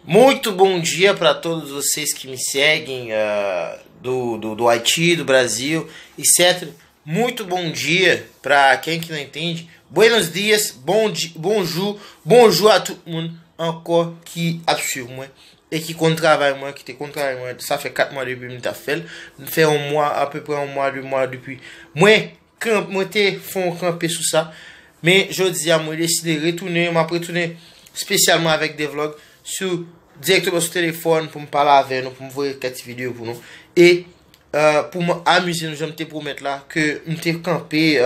Muito bom dia para todos vocês que me seguem do Haiti, do Brasil, etc. Muito bom dia para quem que não entende. Buenos dias, bonjour a tout le monde encore qui observe moi et qui compte travail moi, qui te compte travail moi. Ça fait 4 mois depuis que je fait. Fait un mois, à peu près un mois, 2 mois depuis. Moi te font camper sur ça. Mais je dis à moi décidé de retourner, m'a retourner spécialement avec des vlogs directement sur téléphone pour me parler avec nous, pour me voir quelques vidéos pour nous. Et pour m'amuser, je me promettre là que je suis campé,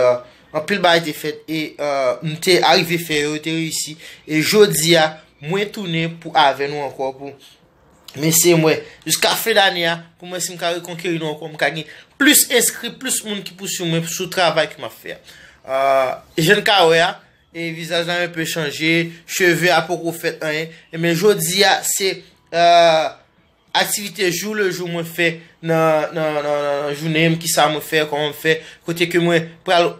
en pile bail était fait et je suis arrivé à faire, je réussi. Et je dis à moi tourner pour avec nous encore pour. Mais c'est moi, jusqu'à fin d'année, pour moi, si je vais reconquérir encore, je vais plus inscrit, plus de monde qui pousse sur moi, sur le travail que je fais. Je ne sais et visage là un peu changé, cheveux à peu fait rien. Mais je dis c'est activité jour le jour moi fait dans journée qui ça me fait comment me fait côté que moi pour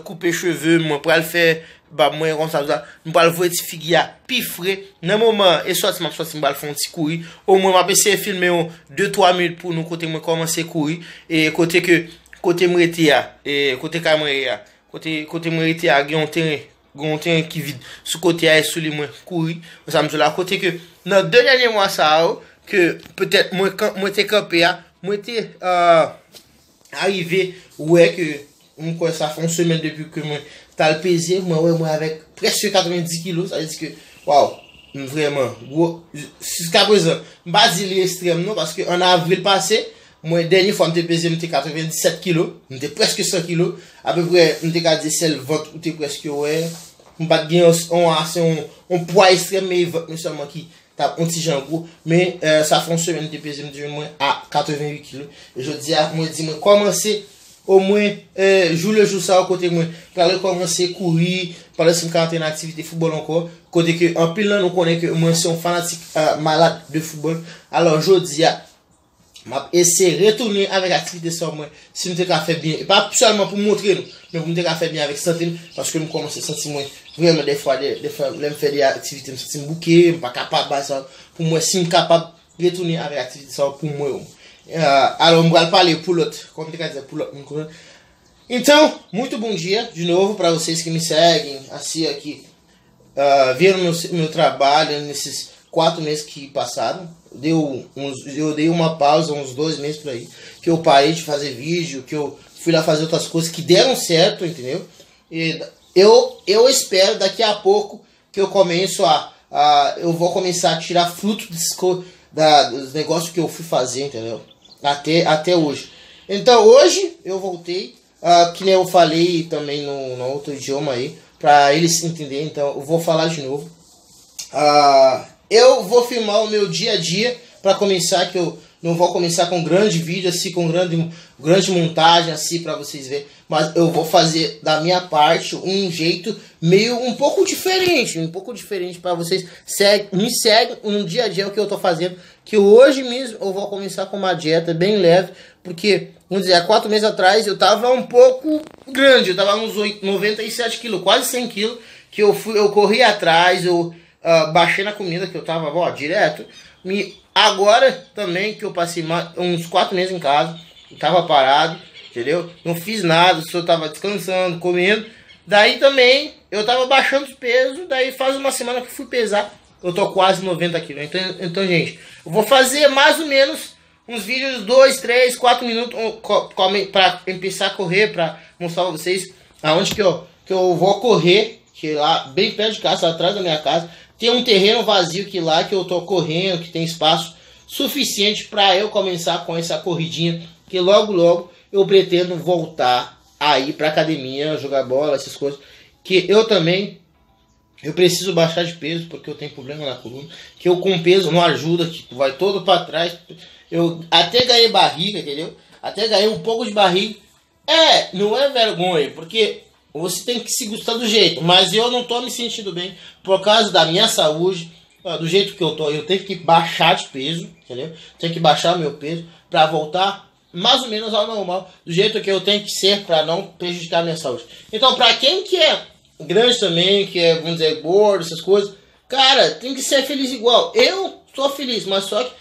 couper cheveux moi pour le faire bah moi comme ça me pas le voir petit figure pi frais dans moment et sorti me faire un petit courir au moins m'a essayer filmer 2-3 minutes pour nous côté moi commencer courir et côté que côté moi était et côté caméra côté moi était à un terrain qui vide sous côté à sous les moins courir ça me dit là côté que dans 2 derniers mois ça que peut-être moi était campé moi était arrivé ouais que moi ça fait une semaine depuis que moi t'as le pesé moi avec presque 90 kilos ça veut dire que waouh vraiment jusqu'à présent pas dire l'extrême non parce que en avril passé moi dernière fois me pesé me 97 kilos me presque 100 kilos à peu près me qu'à dire celle ventre ou t'es presque ouais on pas gagner on poids extrême mais seulement qui tape un petit gros mais ça fait une semaine de pesé me moins à 88 kilos et je dis à moi commencer au moins jour le jour ça à côté moi pour commencer courir par la une activité football encore côté que en pile là nous connaît que moi c'est un fanatique malade de football alors je dis m'a essayer de retourner avec activité sur moi si nous t'ai fait bien et pas seulement pour montrer nous mais pour nous t'ai fait bien avec santé parce que nous commençons à sentir moi vraiment des fois me faire des activités me sentir bouqué pas capable ça pour moi si capable retourner avec activité ça pour moi alors on va parler pour l'autre comme tu dizer pour l'autre então muito bom dia de novo para vocês que me seguem assim aqui viram meu trabalho nesses 4 meses que passaram. Eu dei uma pausa, uns 2 meses por aí, que eu parei de fazer vídeo, que eu fui lá fazer outras coisas que deram certo, entendeu? E eu espero daqui a pouco que eu começo eu vou começar a tirar fruto dos negócios que eu fui fazer, entendeu? Até hoje. Então hoje eu voltei, que nem eu falei também no outro idioma aí, para eles entenderem, então eu vou falar de novo. Eu vou filmar o meu dia a dia para começar, que eu não vou começar com grande vídeo assim, com grande montagem assim para vocês verem, mas eu vou fazer da minha parte um jeito meio um pouco diferente para vocês me seguem no dia a dia o que eu tô fazendo, que hoje mesmo eu vou começar com uma dieta bem leve, porque vamos dizer, há 4 meses atrás eu tava um pouco grande, eu tava uns 97 quilos, quase 100 quilos, que eu corri atrás, eu baixei na comida que eu tava direto. Agora também que eu passei uns 4 meses em casa, eu tava parado, entendeu? Não fiz nada, só tava descansando, comendo. Daí também eu tava baixando os pesos, daí faz uma semana que fui pesar, eu tô quase 90 quilos. Então gente, eu vou fazer mais ou menos uns vídeos 2, 3, 4 minutos para começar a correr, para mostrar pra vocês aonde que eu vou correr, que é lá bem perto de casa, atrás da minha casa. Tem um terreno vazio que lá que eu tô correndo, que tem espaço suficiente para eu começar com essa corridinha, que logo eu pretendo voltar a ir para academia, jogar bola, essas coisas, que eu preciso baixar de peso porque eu tenho problema na coluna, que eu com peso não ajuda, que vai todo para trás. Eu até ganhei barriga, entendeu? Até ganhei um pouco de barriga. Não é vergonha, porque você tem que se gostar do jeito, mas eu não tô me sentindo bem por causa da minha saúde, do jeito que eu tô. Eu tenho que baixar de peso, entendeu? Tenho que baixar meu peso para voltar mais ou menos ao normal, do jeito que eu tenho que ser para não prejudicar a minha saúde. Então, para quem que é grande também, que é, vamos dizer, gordo, essas coisas, cara, tem que ser feliz igual. Eu Tô feliz, mas só que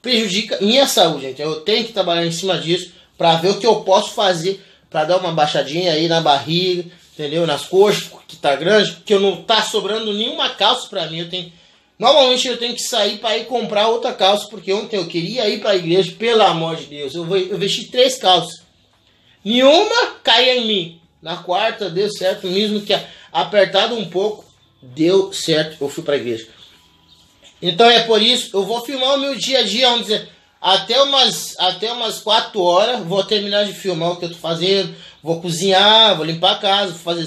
prejudica minha saúde, gente. Eu tenho que trabalhar em cima disso para ver o que eu posso fazer para dar uma baixadinha aí na barriga, entendeu? Nas coxas, que tá grande, porque eu não tá sobrando nenhuma calça para mim. Normalmente eu tenho que sair para ir comprar outra calça, porque ontem eu queria ir para a igreja, pelo amor de Deus. Eu vesti 3 calças. Nenhuma caía em mim. Na quarta deu certo, mesmo que apertado um pouco, deu certo, eu fui para a igreja. Então é por isso, eu vou filmar o meu dia a dia, vamos dizer, até umas 4 horas, vou terminar de filmar o que eu tô fazendo, vou cozinhar, vou limpar a casa, vou fazer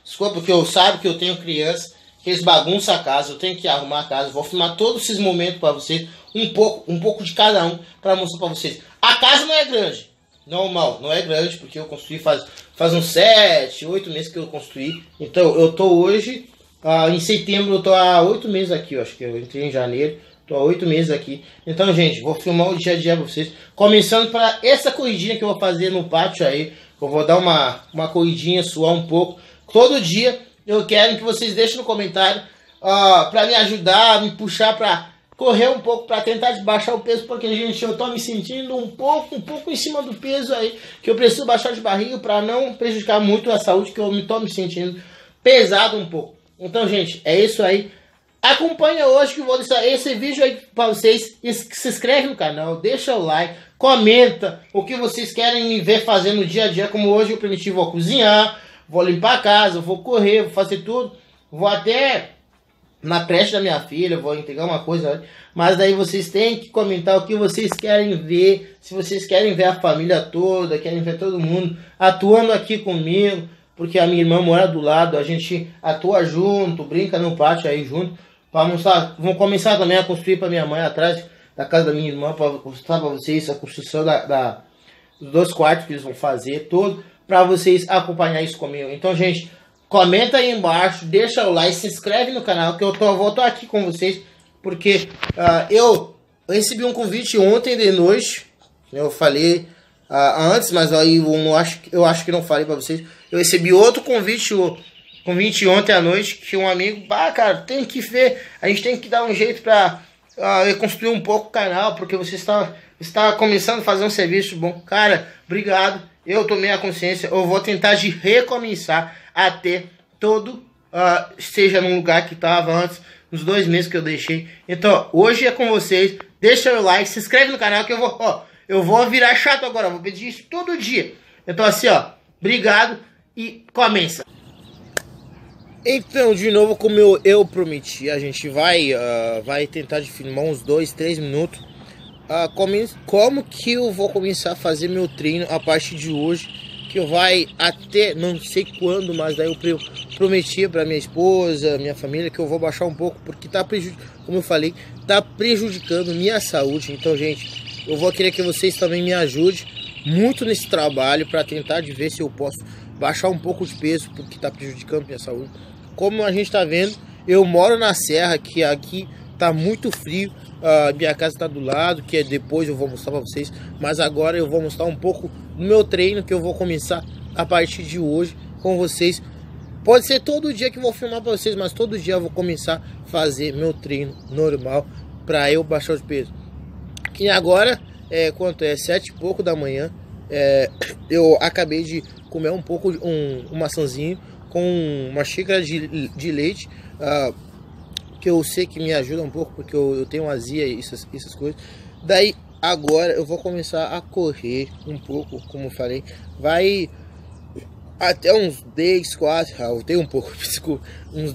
as coisas, porque eu sabe que eu tenho criança, que eles bagunçam a casa, eu tenho que arrumar a casa, vou filmar todos esses momentos para vocês, um pouco de cada um, para mostrar para vocês. A casa não é grande. Normal, não é grande, porque eu construí faz uns 7, 8 meses que eu construí. Então eu tô hoje, em setembro, eu tô há 8 meses aqui, eu acho que eu entrei em janeiro, tô há 8 meses aqui. Então, gente, vou filmar o dia a dia pra vocês. Começando para essa corridinha que eu vou fazer no pátio aí. Eu vou dar uma corridinha, suar um pouco. Todo dia eu quero que vocês deixem no comentário pra me ajudar, me puxar pra correr um pouco para tentar baixar o peso, porque, gente, eu tô me sentindo um pouco em cima do peso aí, que eu preciso baixar de barriga para não prejudicar muito a saúde, que eu tô me sentindo pesado um pouco. Então, gente, é isso aí. Acompanha hoje que eu vou deixar esse vídeo aí para vocês. Se inscreve no canal, deixa o like, comenta o que vocês querem me ver fazer no dia a dia, como hoje eu prometi, vou cozinhar, vou limpar a casa, vou correr, vou fazer tudo, vou até na creche da minha filha, vou entregar uma coisa, mas daí vocês têm que comentar o que vocês querem ver, se vocês querem ver a família toda, querem ver todo mundo atuando aqui comigo, porque a minha irmã mora do lado, a gente atua junto, brinca no pátio aí junto, para mostrar, vamos começar também a construir para minha mãe atrás da casa da minha irmã, para mostrar para vocês a construção dos 2 quartos que eles vão fazer, todo, para vocês acompanhar isso comigo. Então, gente, comenta aí embaixo, deixa o like, se inscreve no canal, que eu vou estar aqui com vocês, porque eu recebi um convite ontem de noite, eu falei antes, mas aí eu acho que não falei para vocês. Eu recebi outro convite ontem à noite, que um amigo, cara, tem que ver, a gente tem que dar um jeito para reconstruir um pouco o canal, porque você está começando a fazer um serviço bom. Cara, obrigado, eu tomei a consciência, eu vou tentar de recomeçar até todo, seja num lugar que estava antes, nos 2 meses que eu deixei. Então, hoje é com vocês, deixa o like, se inscreve no canal que eu vou virar chato agora, vou pedir isso todo dia. Então assim, obrigado e começa. Então, de novo, como eu prometi, a gente vai tentar de filmar uns 2, 3 minutos. Como que eu vou começar a fazer meu treino a partir de hoje, que vai até não sei quando, mas daí eu prometi para minha esposa, minha família, que eu vou baixar um pouco, porque tá como eu falei, tá prejudicando minha saúde. Então, gente, eu vou querer que vocês também me ajudem muito nesse trabalho para tentar de ver se eu posso baixar um pouco de peso, porque tá prejudicando minha saúde. Como a gente tá vendo, eu moro na serra, que aqui tá muito frio. Minha casa está do lado, que depois eu vou mostrar para vocês, mas agora eu vou mostrar um pouco do meu treino, que eu vou começar a partir de hoje com vocês. Pode ser todo dia que eu vou filmar para vocês, mas todo dia eu vou começar a fazer meu treino normal para eu baixar o peso. E agora, quanto é 7 e pouco da manhã, eu acabei de comer um pouco, um maçãzinho com uma xícara de leite, que eu sei que me ajuda um pouco, porque eu tenho azia e essas coisas. Daí agora eu vou começar a correr um pouco, como eu falei, vai até uns 10, 4, eu tenho um pouco, desculpa, uns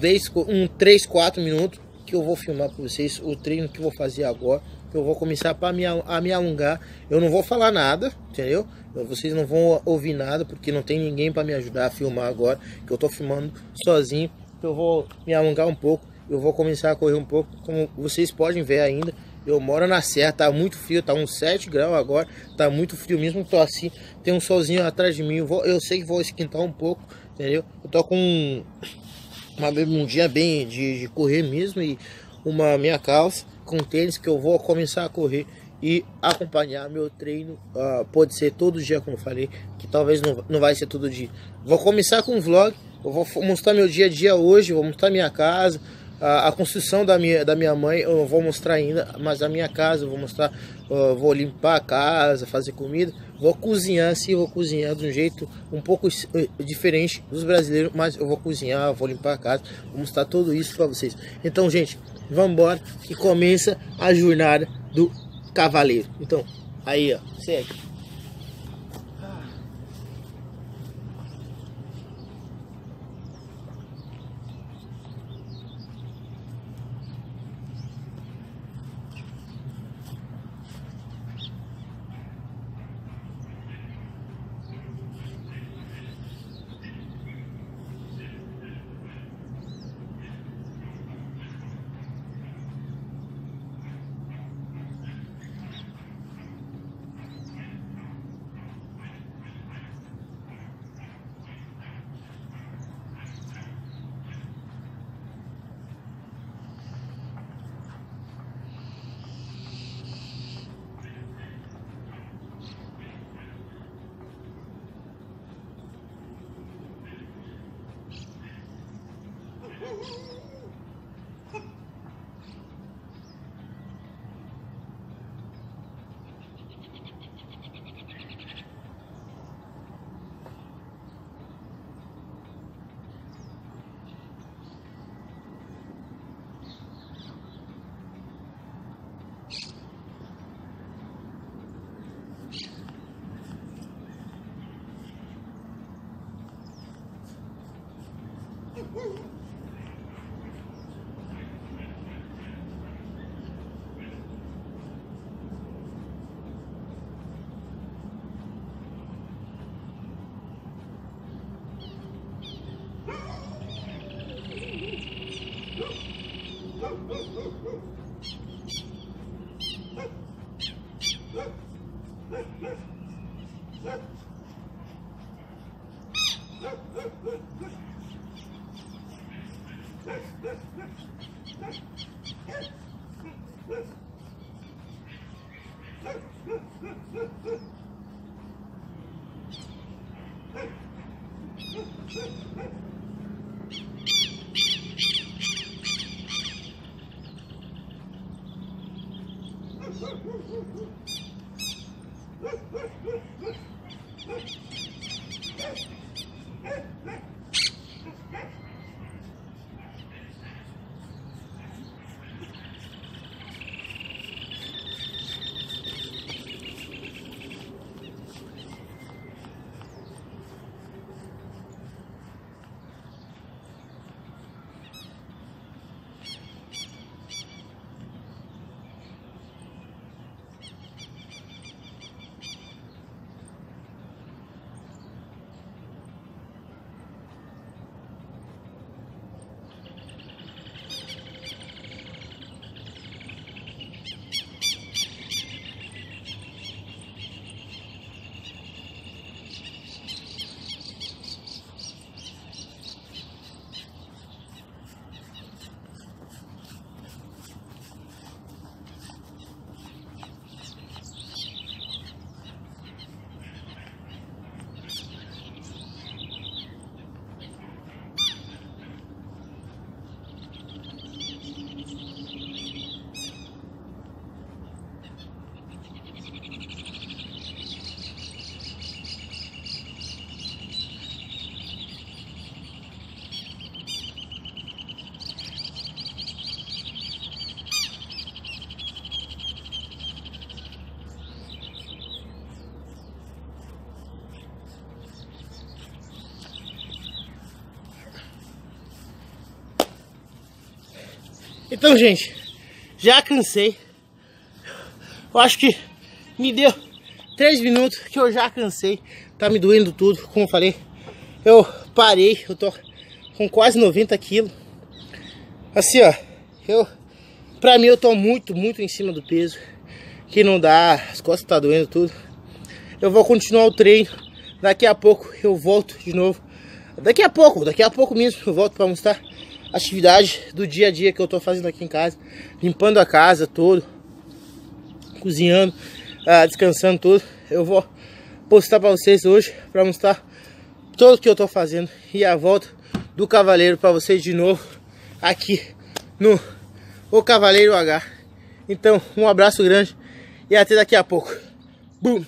3, 4 minutos, que eu vou filmar para vocês o treino que eu vou fazer agora, que eu vou começar a me alongar. Eu não vou falar nada, entendeu? Vocês não vão ouvir nada, porque não tem ninguém para me ajudar a filmar agora, que eu tô filmando sozinho. Eu vou me alongar um pouco. Eu vou começar a correr um pouco, como vocês podem ver ainda. Eu moro na serra, tá muito frio, tá uns 7 graus agora, tá muito frio mesmo, tô assim, tem um solzinho atrás de mim, eu sei que vou esquentar um pouco, entendeu? Eu tô com uma bermudinha bem de correr mesmo e uma minha calça com tênis, que eu vou começar a correr e acompanhar meu treino. Pode ser todo dia, como eu falei, que talvez não vai ser todo dia. Vou começar com um vlog, eu vou mostrar meu dia a dia hoje, vou mostrar minha casa, a construção da minha mãe eu vou mostrar ainda, mas a minha casa eu vou mostrar. Vou limpar a casa, fazer comida, vou cozinhar, sim, vou cozinhar de um jeito um pouco diferente dos brasileiros, mas eu vou cozinhar, vou limpar a casa, vou mostrar tudo isso para vocês. Então, gente, vamos embora que começa a jornada do cavaleiro. Então, aí, ó, segue. Então, gente, já cansei. Eu acho que me deu 3 minutos que eu já cansei. Tá me doendo tudo, como eu falei. Eu parei, eu tô com quase 90 quilos. Assim, ó, pra mim eu tô muito em cima do peso. Que não dá, as costas tá doendo tudo. Eu vou continuar o treino. Daqui a pouco eu volto de novo. Daqui a pouco mesmo eu volto pra mostrar a atividade do dia a dia que eu tô fazendo aqui em casa. Limpando a casa todo, cozinhando, descansando tudo. Eu vou postar pra vocês hoje, pra mostrar tudo que eu tô fazendo. E a volta do cavaleiro pra vocês de novo aqui no O Cavaleiro H. Então, um abraço grande e até daqui a pouco. Boom!